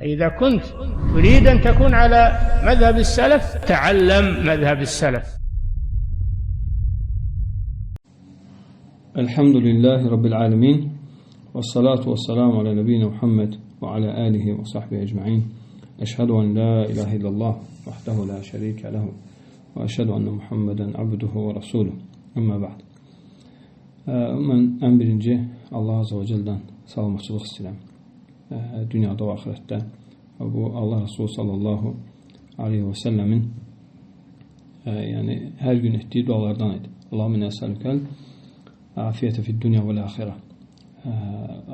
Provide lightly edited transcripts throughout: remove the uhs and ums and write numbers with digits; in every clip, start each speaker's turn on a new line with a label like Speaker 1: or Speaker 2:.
Speaker 1: إذا كنت تريد أن تكون على مذهب السلف تعلم مذهب السلف.
Speaker 2: الحمد لله رب العالمين، والصلاة والسلام على نبينا محمد وعلى آله وصحبه أجمعين. أشهد أن لا إله إلا الله وحده لا شريك له، وأشهد أن محمدا عبده ورسوله. Amma ba'd. Mən ən birinci Allah Azze və Cəllədən salamatçılıq istəyirəm. Dünyada və axirətdə. Bu Allah Resulü sallallahu aleyhi və səlləmin yəni hər gün etdiyi dualardan idi. Allahümme nəsəlükəl afiyyətə fid dünya və l-axirə.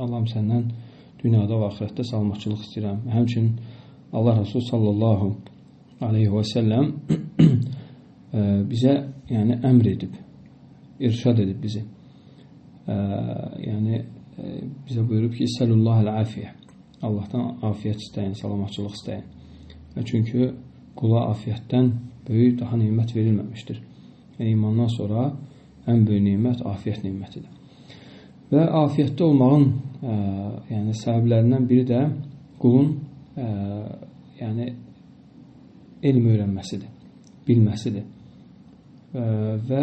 Speaker 2: Allahım səndən dünyada və axirətdə salamatçılıq istəyirəm. Həmçinin Allah Resulü sallallahu aleyhi və səlləm bizə yəni əmr edib, irşad edib bizi. Yəni bizə buyurub ki, Səlullahəl afiyyə. Allahdan afiyyət istəyin, salamatçılıq istəyin. Çünki qula afiyyətdən böyük daha nimət verilməmişdir. Yəni imandan sonra ən böyük nimət afiyyət nimətidir. Və afiyyətdə olmağın yəni səbəblərindən biri də qulun yəni elm öyrənməsidir, bilməsidir. Və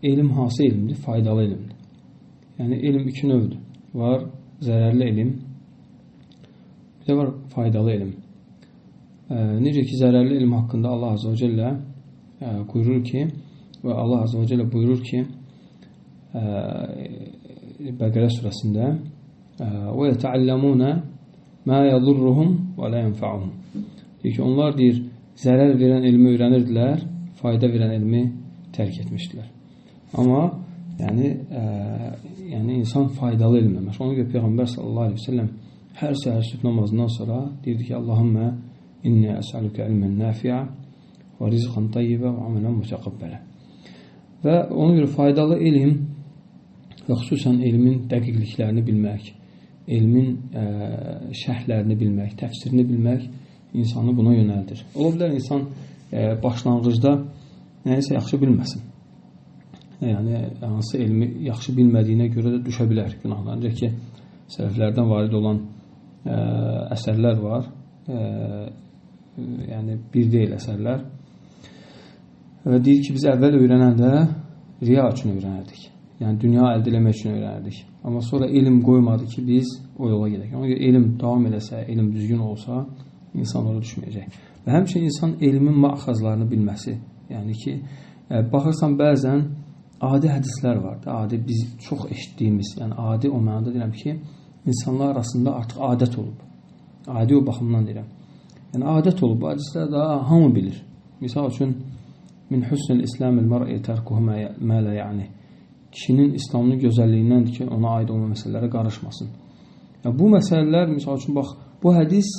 Speaker 2: elm hansı elmdir? Faydalı elmdir. Yəni elm iki növdür. Var zərərli elm, bir də var faydalı elm. Necə ki zərərli elm haqqında Allah Azze və Cəllə buyurur ki, və Allah Azze və Cəllə buyurur ki Bəqərə surəsində və yətəalləmunə mə yədurruhum və lə yənfəuhum. Deyir ki, onlar deyir, zərər verən elmi öyrənirdilər, fayda verən elmi tərk etmişdilər. Amma yəni insan faydalı elmlə məşğul. Ona görə Peyğəmbər sallallahu aleyhi ve sellem hər səhər sübh namazından sonra deyirdi ki, Allahümmə inni əsəlükə ilmən nafi'a və rizqan tayyibə və amelən mütəqabbələ. Və ona görə faydalı elm və xüsusən elmin dəqiqliklərini bilmək, elmin şərhlərini bilmək, təfsirini bilmək insanı buna yönəldir. Ola bilər insan başlanğıcda nəyisə yaxşı bilməsin. Yəni hansı elmi yaxşı bilmədiyinə görə də düşə bilər günahlar. Ancaq ki, sələflərdən varid olan əsərlər var. Yəni bir deyil əsərlər. Və deyir ki, biz əvvəl öyrənəndə riya üçün öyrənərdik. Yəni dünya əldə eləmək üçün öyrənərdik. Amma sonra elm qoymadı ki, biz o yola gedək. Ona görə elm davam eləsə, elm düzgün olsa, insan oraya düşməyəcək. Və həmçinin insan elmin məxazlarını bilməsi. Yəni ki, baxırsan bəzən adi hədislər var. Adi biz çox eşitdiyimiz, yəni adi o mənada deyirəm ki, insanlar arasında artıq adət olub. Adi o baxımdan deyirəm. Yəni adət olub. Bu hədislər daha hamı bilir. Misal üçün min husnul İslamil mar'i tərkuhu mə la ya'ni. Kişinin İslamının gözəlliyindəndir ki, ona aid olma məsələlərə qarışmasın. Yəni, bu məsələlər, misal üçün, bax, bu hədis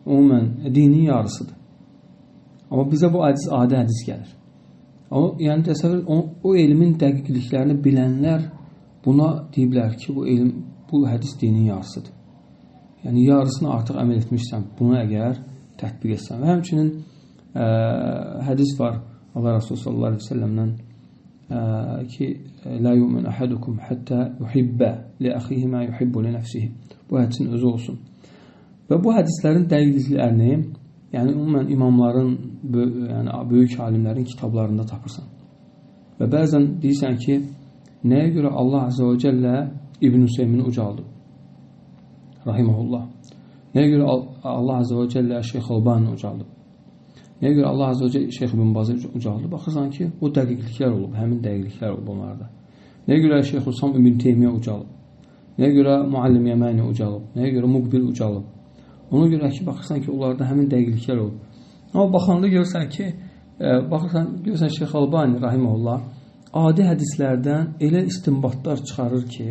Speaker 2: umumən dinin yarısıdır. Amma bizə bu hədis adi hədis gəlir. Yəni, təsəvvür, o elmin dəqiqliklərini bilənlər buna deyiblər ki, bu hədis dinin yarısıdır. Yəni, yarısını artıq əməl etmişsən, bunu əgər tətbiq etsən. Və həmçinin hədis var Allah Resulü sallallahu aleyhi ve sellemdən ki, la yu'min ahadukum hatta yuhibba li akhihi ma yuhibbu li nafsihi. Bu hədisin özü olsun. Və bu hədislərin dəqiqliklərini, yəni ümumən imamların, yəni böyük alimlərin kitablarında tapırsan. Və bəzən deyirsən ki, nəyə görə Allah Azze və Cəllə İbn Hüseymini ucaldıb? Rahiməhullah. Nəyə görə Allah Azze və Cəllə Şeyx Albani ucaldıb? Nəyə görə Allah Azze və Cəllə Şeyx İbn Bazı ucaldıb? Baxırsan ki, o dəqiqliklər olub, həmin dəqiqliklər olub onlarda. Nəyə görə Şeyx Hüsam İbn Teymiyyə ucalıb? Nəyə görə Muallim Yəməni ucalıb? Nəyə görə Muqbil ucalıb? Ona görə ki, baxırsan ki, onlarda həmin dəqiqliklər olub. Amma baxanda görürsən ki, görürsən Şeyx Albani rahimehullah adi hədislərdən elə istinbatlar çıxarır ki,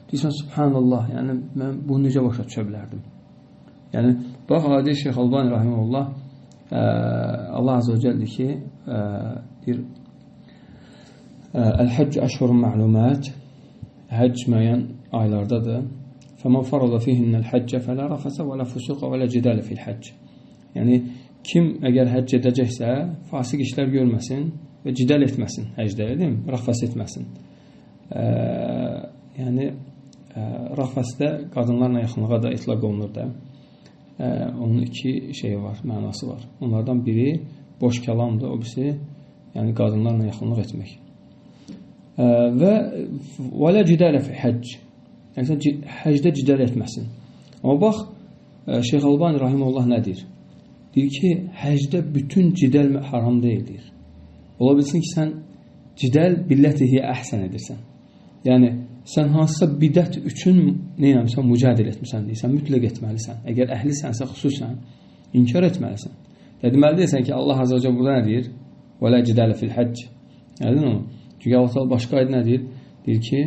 Speaker 2: deyirsən subhanallah, yəni mən bunu necə başa düşə bilərdim? Yəni bax adi Şeyx Albani rahimehullah Allah Azze və Cəllə ki, deyir Əl-Həcc əşhurun məlumat, həcc müəyyən aylardadır. فَمَنْ فَرَضَ فِيهِنَّ الْحَجَّ فَلَا رَفَثَ وَلَا فُسُوقَ وَلَا جِدَالَ فِي الْحَجِّ. Yəni kim əgər həcc edəcəksə, fasıq işlər görməsin və cidal etməsin həcdə, deyil mi? Rəfəs etməsin. Yəni rəfəsdə qadınlarla yaxınlığa da itlaq olunur da. onun iki şeyi var, mənası var. Onlardan biri boş kəlamdır, o birisi yəni qadınlarla yaxınlıq etmək. Və vələ cidələ fi həcc. Yəni həcdə cidəl etməsin. Amma bax, Şeyx Albani rahimehullah nə deyir? Deyir ki, həcdə bütün cidəl haram deyildir. Ola bilsin ki, sən cidəl billətihi əhsən edirsən. Yəni, sən hansısa bidət üçün neyəmsən, mücadil etmirsən deyirsən, mütləq etməlisən. Əgər əhlisənsə, xüsusən, inkar etməlisən. Deməli deyirsən ki, Allah Azə və Cəllə burada nə deyir? وَلَا جِدَالَ فِي الْحَجِّ. Yədin onu? Çünki Allah başqa ayda nə deyir? Deyir ki,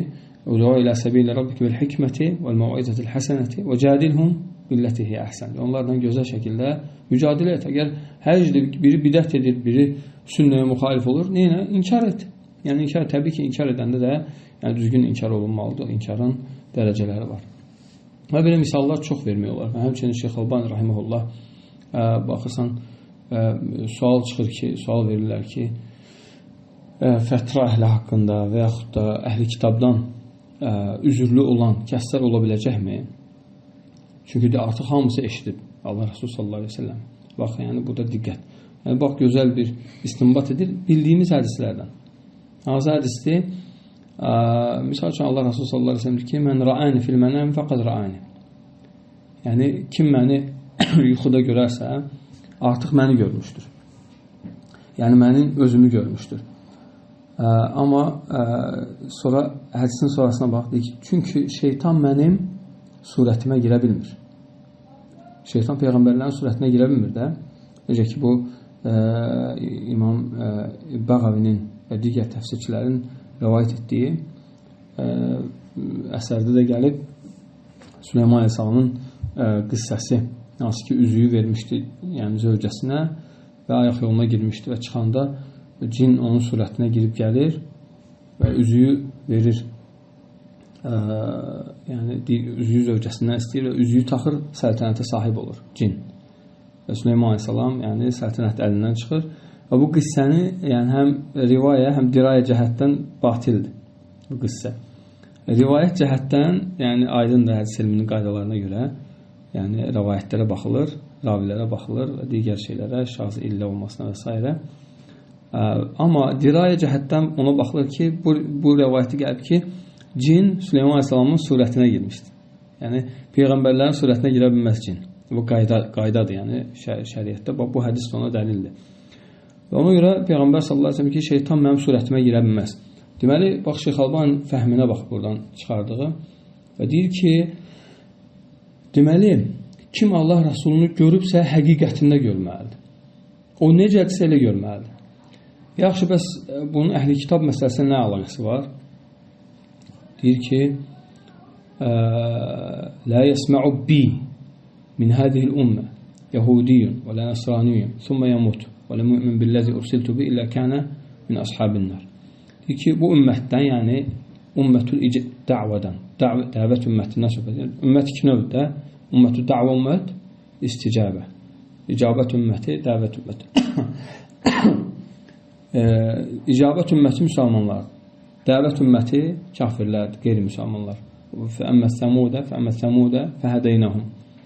Speaker 2: اُدْعُوا إِلَى سَبِيلِ رَبِّكَ بِالْحِكْمَةِ وَالْمَوْعِظَةِ الْحَسَنَةِ وَجَادِلْهُمْ بِالَّتِي هِيَ أَحْسَنُ. Onlardan gözəl şəkildə mücadilə et. Əgər həcdə biri bidət edir, biri sünnəyə müxalif olur, neyinə? İnkar et. Yəni inkar, təbii ki, inkar edəndə də yəni düzgün inkar olunmalıdır. İnkarın dərəcələri var. Və belə misallar çox vermək olar. Həmçinin Şeyx Albani rahimehullah baxırsan sual çıxır ki, sual verirlər ki, fətra əhli haqqında və yaxud da əhli kitabdan üzürlü olan kəslər ola biləcəkmi? Çünki də artıq hamısı eşidib Allah Resulü sallallahu aleyhi ve sellem. Bax, yəni burada diqqət. Yəni bax, gözəl bir istinbat edir bildiyimiz hədislərdən. Hansı hədisdir? Misal üçün Allah Resulü sallallahu aleyhi ve sellem deyir ki, mən ra'ani fil mənəm fəqad ra'ani. Yəni kim məni yuxuda görərsə artıq məni görmüşdür. Yəni mənim özümü görmüşdür. Amma sonra hədisin sonrasına bax, deyir ki, çünki şeytan mənim surətimə girə bilmir. Şeytan peyğəmbərlərin surətinə girə bilmir də. Necə ki, bu İmam Bağavinin və digər təfsirçilərin rəvayət etdiyi əsərdə də gəlib Süleyman Əleyhisselamın qıssəsi, hansı ki, üzüyü vermişdi yəni zövcəsinə və ayaq yoluna girmişdi və çıxanda cin onun surətinə girib gəlir və üzüyü verir. Yəni üzüyü zövcəsindən istəyir və üzüyü taxır, səltənətə sahib olur cin. Və Süleyman Aleyhisselam yəni səltənət əlindən çıxır və bu qıssəni yəni həm rivayə, həm dirayə cəhətdən batildir bu qıssə. Rivayət cəhətdən yəni aydındır hədis elminin qaydalarına görə yəni rivayətlərə baxılır, ravilərə baxılır və digər şeylərə, şahsi illə olmasına və s. Amma dirayə cəhətdən ona baxılır ki, bu rivayəti gəlib ki, cin Süleyman Aleyhisselamın surətinə girmişdir. Yəni, peyğəmbərlərin surətinə girə bilməz cin. Bu qaydadır, yəni şəriətdə. Bu hədis ona dəlildir. Və ona görə Peyğəmbər sallallahu aleyhi ve sellem ki, şeytan mənim surətimə girə bilməz. Deməli, bax, Şeyx Albani fəhminə bax buradan çıxardığı və deyir ki, deməli, kim Allah Rasulunu görübsə, həqiqətində görməlidir. O necədirsə elə görməlidir. Yaxşı, bəs bunun əhli kitab məsələsində nə əlaqəsi var? Deyir ki, لا يسمع بي من هذه الأمة يهودي ولا نصراني ثم يموت ولا مؤمن بالذي أرسلت به إلا كان من أصحاب النار. Deyir ki, bu ümmətdən, yəni ümmətül da'vadan, dəvət ümmətindən söhbət edir. Ümmət iki növdə, ümmətül da'va ümmət, isticabə. İcabət ümməti, dəvət ümməti. İcabət ümməti müsəlmanlar, dəvət ümməti kafirlərdir, qeyri-müsəlmanlar. فَأَمَّا الثَّمُودَ فَهَدَيْنَهُمْ.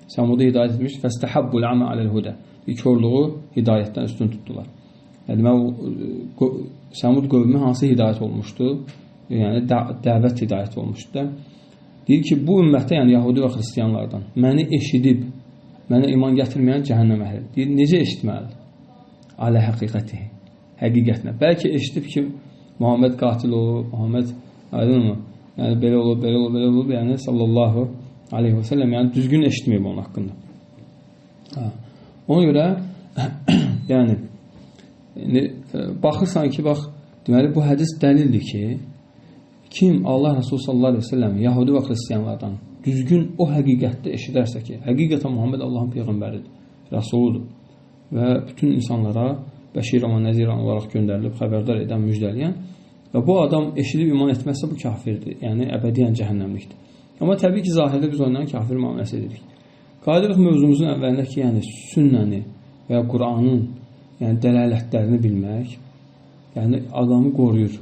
Speaker 2: Səmudu hidayət etmiş, فَاسْتَحَبُّ الْعَمَ عَلَى الْهُدَى. İkorluğu hidayətdən üstün tutdular. Yəni, Səmud qövmü hansı hidayət olmuşdu? Yəni, dəvət hidayət olmuşdu da. Deyir ki, bu ümmətdə, yəni Yahudi və Xristiyanlardan məni eşidib, mənə iman gətirməyən cəhənnəm əhlidir. Deyir, necə eşitməlidir? Alə həqiqəti, həqiqətinə. Bəlkə eşidib ki, Muhammed qatil olub, Muhammed, aydın mı? Yəni, belə olub, yəni sallallahu aleyhi və səlləm, yəni düzgün eşitməyib onun haqqında. Ona görə, yəni, baxırsan ki, bax, deməli, bu hədis dəlildir ki, kim Allah Resulü sallallahu aleyhi ve sellem Yahudi və Xristiyanlardan düzgün o həqiqətdə eşidərsə ki, həqiqətən Muhammed Allahın Peyğəmbəridir, Rəsuludur və bütün insanlara bəşir və nəzir olaraq göndərilib, xəbərdar edən, müjdələyən və bu adam eşidib iman etməzsə bu kafirdir, yəni əbədiyyən cəhənnəmlikdir. Amma təbii ki, zahirdə biz ondan kafir müamiləsi edirik. Qayıdırıq mövzumuzun əvvəlində ki, yəni sünnəni və ya Qur'anın yəni dələlətlərini bilmək, yəni adamı qoruyur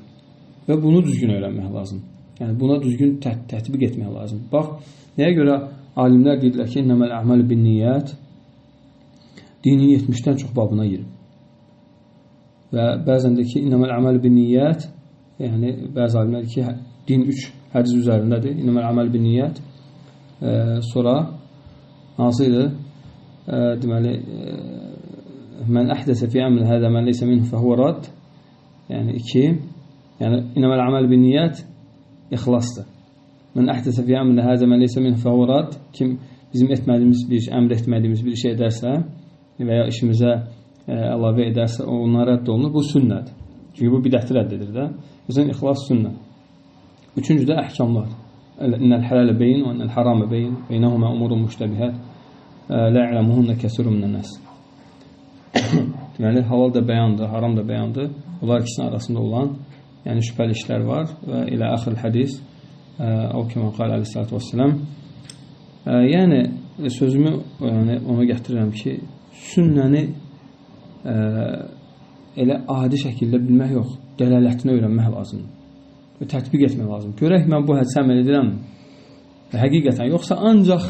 Speaker 2: və bunu düzgün öyrənmək lazım. Yəni buna düzgün tətbiq etmək lazım. Bax, nəyə görə alimlər deyirlər ki, "İnneməl a'malu bin-niyyat" dinin 70-dən çox babına girib. Və bəzən də ki, innəməl əməl bin niyyət, yəni bəzi alimlər ki, din 3 hədis üzərindədir. İnnəməl əməl bin niyyət. Sonra hansı idi? Deməli, mən əhdəsə fi əmrin hədə mən leysə minhu fəhvə rad. Yəni 2. Yəni innəməl əməl bin niyyət ixlasdır. Mən əhdəsə fi əmrin hədə mən leysə minhu fəhvə rad. Kim bizim etmədiyimiz bir, əmr etmədiyimiz bir şey edərsə və ya işimizə əlavə edərsə, onlar rədd olunur. Bu sünnədir. Çünki bu bidəti rədd edir də. Bizdən ixlas sünnə. Üçüncüdə əhkamlar. İnnəl hələlə beyin və innəl haramə beyin. Beynəhumə umurun müştəbihət. Lə ya'ləmuhunna kəsirun minən nəs. Deməli, halal da bəyandır, haram da bəyandır. Bunlar ikisinin arasında olan, yəni şübhəli işlər var və ilə axır hədis. O kimi qal əleyhissalatu vesselam. Yəni sözümü ona gətirirəm ki, sünnəni elə adi şəkildə bilmək yox, dəlالətini öyrənmək lazımdır. Və tətbiq etmək lazımdır. Görək mən bu hədisə əməl edirəm. Həqiqətən yoxsa ancaq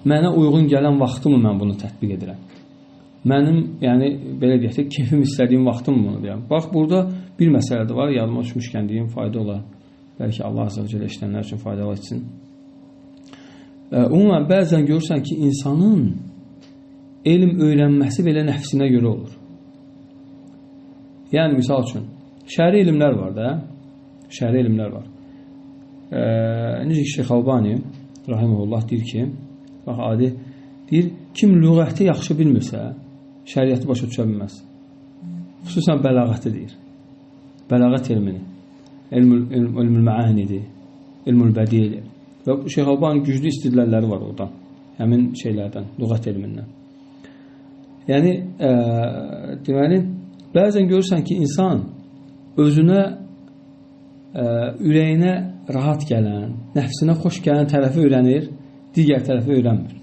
Speaker 2: mənə uyğun gələn vaxtımı mən bunu tətbiq edirəm. Mənim, yəni belə deyək də, keyfim istədiyim vaxtımı bunu deyirəm. Bax, burada bir məsələ də var, yadıma düşmüşkən deyim, fayda olar. Bəlkə Allah azə və cəllə işlənlər üçün faydalı etsin. Ümumən, bəzən görürsən ki, insanın elm öyrənməsi belə nəfsinə görə olur. Yəni, misal üçün, şəri elmlər var da, şəri elmlər var. Necə ki, Şeyx Albani, rahiməhullah, deyir ki, bax, adi, deyir, kim lüğəti yaxşı bilmirsə, şəriəti başa düşə bilməz. Xüsusən bəlağəti deyir. Bəlağət elmini. Elmül məanidir, elmül bədidir. Və Şeyx Albani güclü istidləlləri var oradan, həmin şeylərdən, lüğət elmindən. Yəni, deməli, bəzən görürsən ki, insan özünə, ürəyinə rahat gələn, nəfsinə xoş gələn tərəfi öyrənir, digər tərəfi öyrənmir.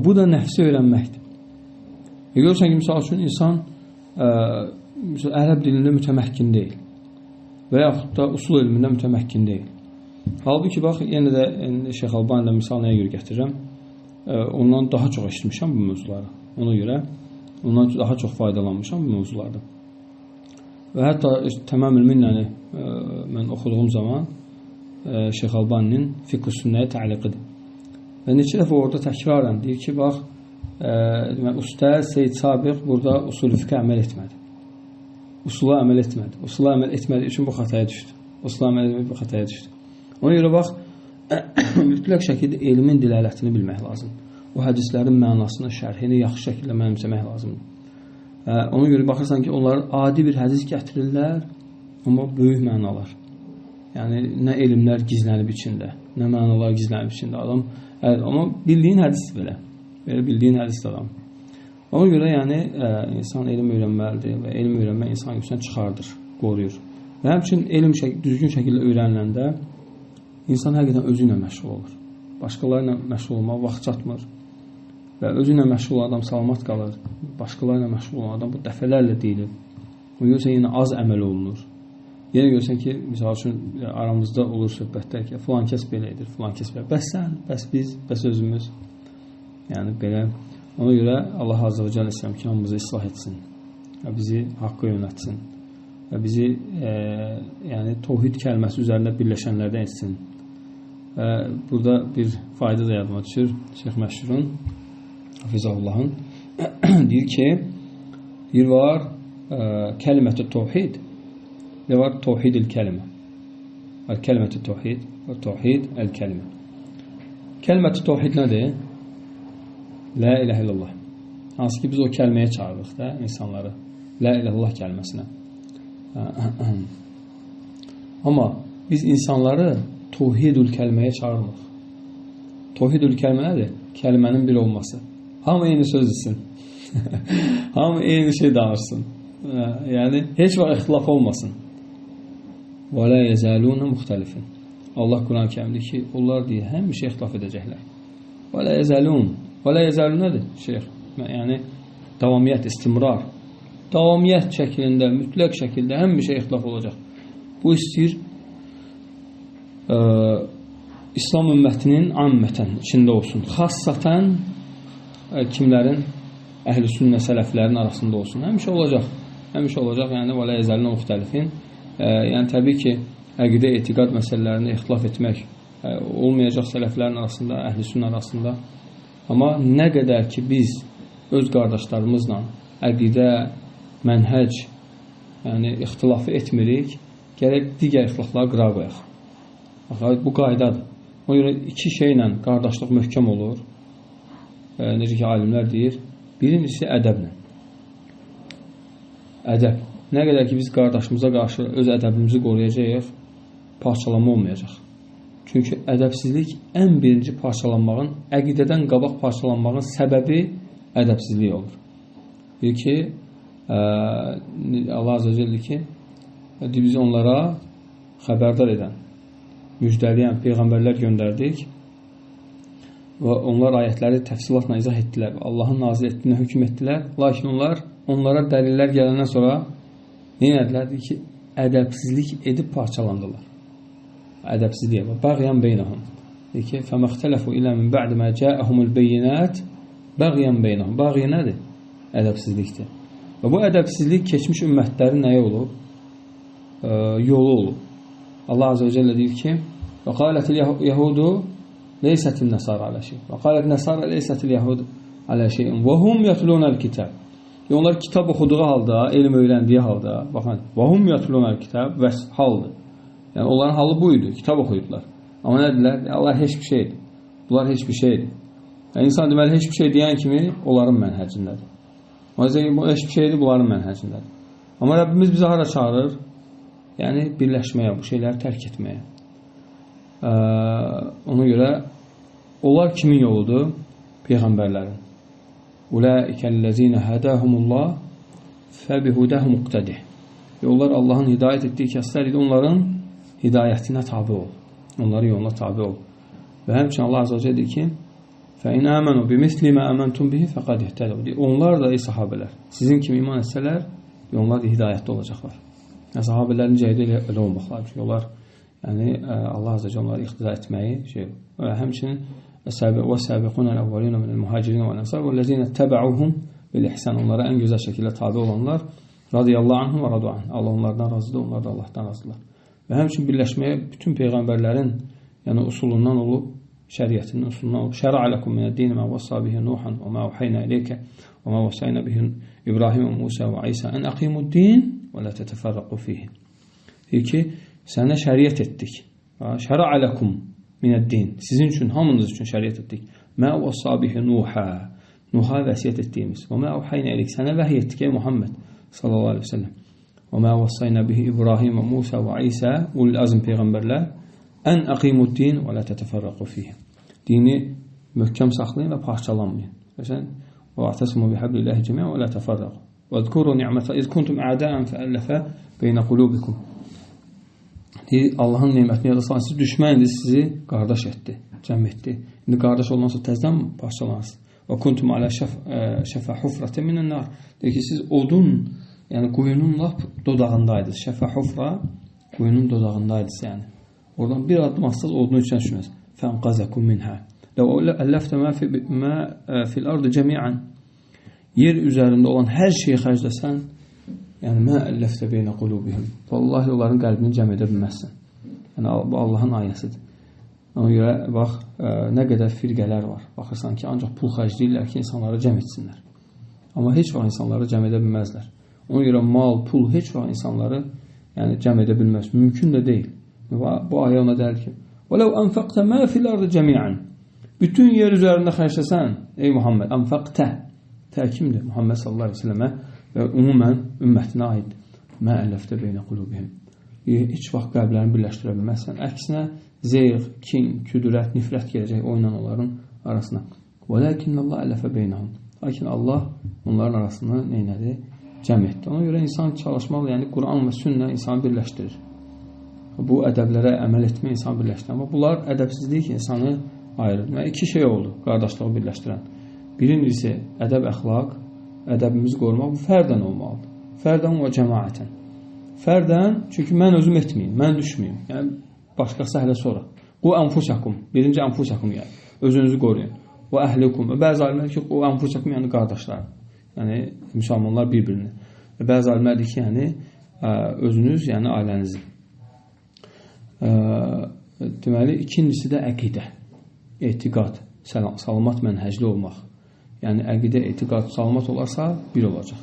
Speaker 2: Bu da nəfsi öyrənməkdir. Görürsən ki, misal üçün, insan ərəb dilində mütəməkkin deyil və yaxud da usul elmində mütəməkkin deyil. Halbuki, bax, yenə də Şeyx Albani ilə misal nəyə görə gətirirəm? Ondan daha çox eşitmişəm bu mövzuları. Ona görə ondan daha çox faydalanmışam bu mövzularda. Və hətta Təmam il-Minnəni mən oxuduğum zaman Şeyx Albaninin Fiqh-ü Sünnəyə təliqidir. Və neçə dəfə orada təkrarən deyir ki, bax, Ustaz Seyyid Sabiq burada usul-i fiqhə əməl etmədi. Usula əməl etmədi. Usula əməl etmədiyi üçün bu xataya düşdü. Usula əməl etmədiyi bu xataya düşdü. Ona görə, bax, mütləq şəkildə elmin dilələtini bilmək lazımdır. O hədislərin mənasını, şərhini yaxşı şəkildə mənimsəmək lazımdır. Ona görə baxırsan ki, onlar adi bir hədis gətirirlər, amma böyük mənalar. Yəni, nə elmlər gizlənib içində, nə mənalar gizlənib içində. Adam, amma bildiyin hədisdir belə. Belə bildiyin hədisdir adam. Ona görə, yəni, insan elm öyrənməlidir və elm öyrənmək insan yüksən çıxardır, qoruyur. Və həmçinin elm düzgün şəkildə öyrəniləndə insan həqiqətən özü ilə məşğul olur. Başqaları ilə məşğul olmaq vaxt çatmır. Və özü ilə məşğul olan adam salamat qalır. Başqaları ilə məşğul olan adam bu dəfələrlə deyilir. O görürsən, yenə az əməl olunur. Yenə görürsən ki, misal üçün aramızda olur söhbətlər ki, filan kəs belə edir, filan kəs belə. Bəs sən, bəs biz, bəs özümüz. Yəni belə. Ona görə Allah Azə və Cəllə istəyəm ki, hamımızı islah etsin və bizi haqqa yönətsin və bizi yəni təvhid kəlməsi üzərində birləşənlərdən etsin. Və burada bir fayda da yadıma düşür. Şeyx Məşhurun, Hafizahullahın deyir ki, bir var kəlimət-i təvhid və var təvhid-il kəlimə. Var kəlimət-i təvhid və təvhid əl-kəlimə. Kəlimət-i təvhid nədir? La ilahe illallah. Hansı ki biz o kəlməyə çağırırıq da insanları. La ilahe illallah kəlməsinə. Amma biz insanları təvhidül kəlməyə çağırmırıq. Təvhidül kəlmə nədir? Kəlmənin bir olması. Hamı eyni söz desin. Hamı eyni şey danışsın. Yəni heç vaxt ixtilaf olmasın. Və la yezaluna muxtalifin. Allah Quran-ı Kərimdə ki, onlar deyir, həmişə ixtilaf edəcəklər. Və la yezalun. Və la yezalun nədir? Şeyx, yəni davamiyyət, istimrar. Davamiyyət şəklində, mütləq şəkildə həmişə ixtilaf olacaq. Bu istəyir İslam ümmətinin ammətən içində olsun. Xassatan kimlərin? əhl-i sünnə sələflərin arasında olsun. Həmişə olacaq. Həmişə olacaq. Yəni və la yezalun muxtəlifin. Yəni təbii ki, əqidə, etiqad məsələlərində ixtilaf etmək olmayacaq sələflərin arasında, əhl-i sünnə arasında. Amma nə qədər ki biz öz qardaşlarımızla əqidə, mənhəc, yəni ixtilafı etmirik, gərək digər ixtilafları qıra qoyaq. Bax, bu qaydadır. Ona görə iki şeylə qardaşlıq möhkəm olur. Necə ki, alimlər deyir, birincisi ədəblə. Ədəb. Nə qədər ki biz qardaşımıza qarşı öz ədəbimizi qoruyacağıq, parçalanma olmayacaq. Çünki ədəbsizlik ən birinci parçalanmağın, əqidədən qabaq parçalanmağın səbəbi ədəbsizlik olur. Deyir ki, Allah Azə və Cəllə ki, biz onlara xəbərdar edən, müjdələyən peyğəmbərlər göndərdik və onlar ayətləri təfsilatla izah etdilər. Allahın nazil etdiyinə hökm etdilər. Lakin onlara dəlillər gələndən sonra nə edilər? Deyir ki, ədəbsizlik edib parçalandılar. Ədəbsizlik. Bəğyan beynəhum. Deyir ki, fəməxtələfu ilə min bə'di mə cəəhumul beyinət bəğyan beynəhum. Bəğyan nədir? Ədəbsizlikdir. Və bu ədəbsizlik keçmiş ümmətlərin nəyə olub? Yolu olub. Allah Azə və Cəllə deyir ki, və qalətil yəhudu leysətil nəsara alə şey. Və qalət nəsara leysətil yəhud alə şeyin və hum yətlunəl kitab. Onlar kitab oxuduğu halda, elm öyrəndiyi halda, baxın, və hum yətlunəl kitab və haldır. Yəni, onların halı buydu, kitab oxuyurdular. Amma nədirlər? Allah heç bir şeydir. Bunlar heç bir şeydir. Yəni, insan deməli, heç bir şey deyən kimi onların mənhəcindədir. Bu heç bir şeydir, bunların mənhəcindədir. Amma Rəbbimiz bizi hara çağırır? Yəni, birləşməyə, bu şeyləri tərk etməyə. Ona görə, onlar kimin yoludur? Peyğəmbərlərin. Ulaikəl-ləzinə hədəhumullah fəbihudəhu muqtədih. Onlar Allahın hidayət etdiyi kəslər idi, onların hidayətinə tabi ol. Onların yoluna tabi ol. Və həmçinin Allah Azə və Cəllə deyir ki, فَاِنْ آمَنُوا بِمِثْلِ مَا أَمَنْتُمْ بِهِ فَقَدْ اِهْتَدَوْا. Onlar da ey sahabələr, sizin kimi iman etsələr, onlar da hidayətdə olacaqlar. Yəni, sahabələrin cəhidi elə olmaq lazım. Onlar, yəni, Allah Azə və Cəllə onları iqtida etməyi, həmçinin وَسَابِقُونَ الْأَوَّلِينَ مِنَ الْمُهَاجِرِينَ وَالْأَنْصَارِ وَالَّذِينَ اتَّبَعُوهُمْ بِالْإِحْسَانِ. Onlara ən gözəl şəkildə tabi olanlar radiyallahu anhum və radu anh. Allah onlardan razıdır, onlar da Allahdan razıdırlar. Və həmçinin birləşməyə bütün peyğəmbərlərin, yəni usulundan olub, şəriyyətinin usulundan olub. Şəra'a lakum minəd-din mə vəssa bihi Nuhan və mə vəhaynə ileykə və mə vəssayna bihi İbrahim və Musa və İsa ən əqimud-din və la tətəfərraqu fihi. Deyir ki, sənə şəriət etdik. Şəra'a lakum minəd-din. Sizin üçün, hamınız üçün şəriət etdik. Mə vəssa bihi Nuha vəsiyyət etdiyimiz. Və mə vəhaynə ileyk. Sənə vəhiy etdik ey Muhammed sallallahu aleyhi ve sellem. Və mə vəssayna bihi İbrahim və Musa və İsa ulul azm peyğəmbərlər ən əqimuddin və la tətəfərraqu fihi. Dini möhkəm saxlayın və parçalanmayın. Məsələn, və atəsimu bihablillahi cəmiən və la təfərraqu. Və zkuru ni'mətə iz kuntum a'daən fəəlləfə beynə qulubikum. Allahın neymətini yada salın. Siz düşməndiniz, sizi qardaş etdi, cəm etdi. İndi qardaş olundan sonra təzdən parçalansın. Və kuntum alə şəfə hufrətə minən nar. Deyir ki, siz odun, yəni quyunun lap dodağındaydınız. Şəfə hufra, quyunun dodağındaydınız yəni. Oradan bir addım atsaz odunun içine düşmez. فَاَنْقَزَكُمْ مِنْهَا لَوْ أَلَّفْتَ مَا فِي الْأَرْضِ جَمِيعًا. Yer üzərində olan hər şeyi xərcləsən, yəni مَا أَلَّفْتَ بَيْنَ قُلُوبِهِمْ. Vallahi onların qəlbini cəm edə bilməzsən. Yəni bu Allahın ayəsidir. Ona görə bax, nə qədər firqələr var. Baxırsan ki, ancaq pul xərcləyirlər ki, insanları cəm etsinlər. Amma heç vaxt insanları cəm edə bilməzlər. Ona görə mal, pul heç vaxt insanları yəni cəm edə bilməz. Mümkün də deyil. Bu ayə ona deyir ki, وَلَوْ أَنْفَقْتَ مَا فِي الْأَرْضِ جَمِيعًا. Bütün yer üzərində xərcləsən, ey Muhammed, أَنْفَقْتَ təhkimdir Muhammed sallallahu aleyhi ve sellemə və ümumən ümmətinə aid. مَا أَلَّفْتَ بَيْنَ قُلُوبِهِمْ. Heç vaxt qəlblərini birləşdirə bilməzsən. Əksinə, zeyğ, kin, küdürət, nifrət gələcək oynan onların arasına. وَلَكِنَّ اللّٰهَ أَلَّفَ بَيْنَهُمْ. Lakin Allah onların arasını neynədi? Cəm etdi. Ona görə insan çalışmalı, yəni Quran və sünnə insanı birləşdirir. Bu ədəblərə əməl etmə insanı birləşdirir. Amma bunlar ədəbsizlik insanı ayırır. Yəni, iki şey oldu qardaşlığı birləşdirən. Birincisi ədəb, əxlaq, ədəbimizi qorumaq. Bu fərdən olmalıdır. Fərdən və cəmaətən. Fərdən, çünki mən özüm etməyim, mən düşməyim. Yəni, başqası hələ sonra. Bu ənfusakum, birinci ənfusakum yəni. Özünüzü qoruyun. Və əhlikum. Bəzi alimlər ki, o ənfusakum yəni qardaşlar. Yəni müsəlmanlar bir-birini. Və bəzi alimlər deyir ki, yəni özünüz, yəni ailənizi. Deməli, ikincisi də əqidə, etiqad, salamat mənhəcli olmaq. Yəni əqidə, etiqad, salamat olarsa bir olacaq.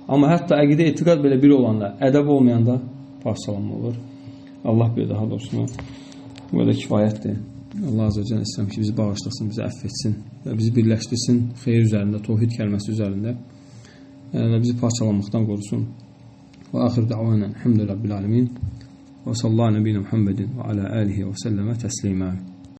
Speaker 2: Amma hətta əqidə, etiqad belə bir olanda, ədəb olmayanda parçalanma olur. Allah bir daha doğrusu bu da kifayətdir. Allah Azə və Cəllə istəyirəm ki, bizi bağışlasın, bizi əff etsin və bizi birləşdirsin xeyir üzərində, təvhid kəlməsi üzərində və bizi parçalanmaqdan qorusun. Və axir dəvana elhamdülillahi rabbil alamin və sallallahu əleyhi və Muhammedin və alə alihi və səlləmə təslimə.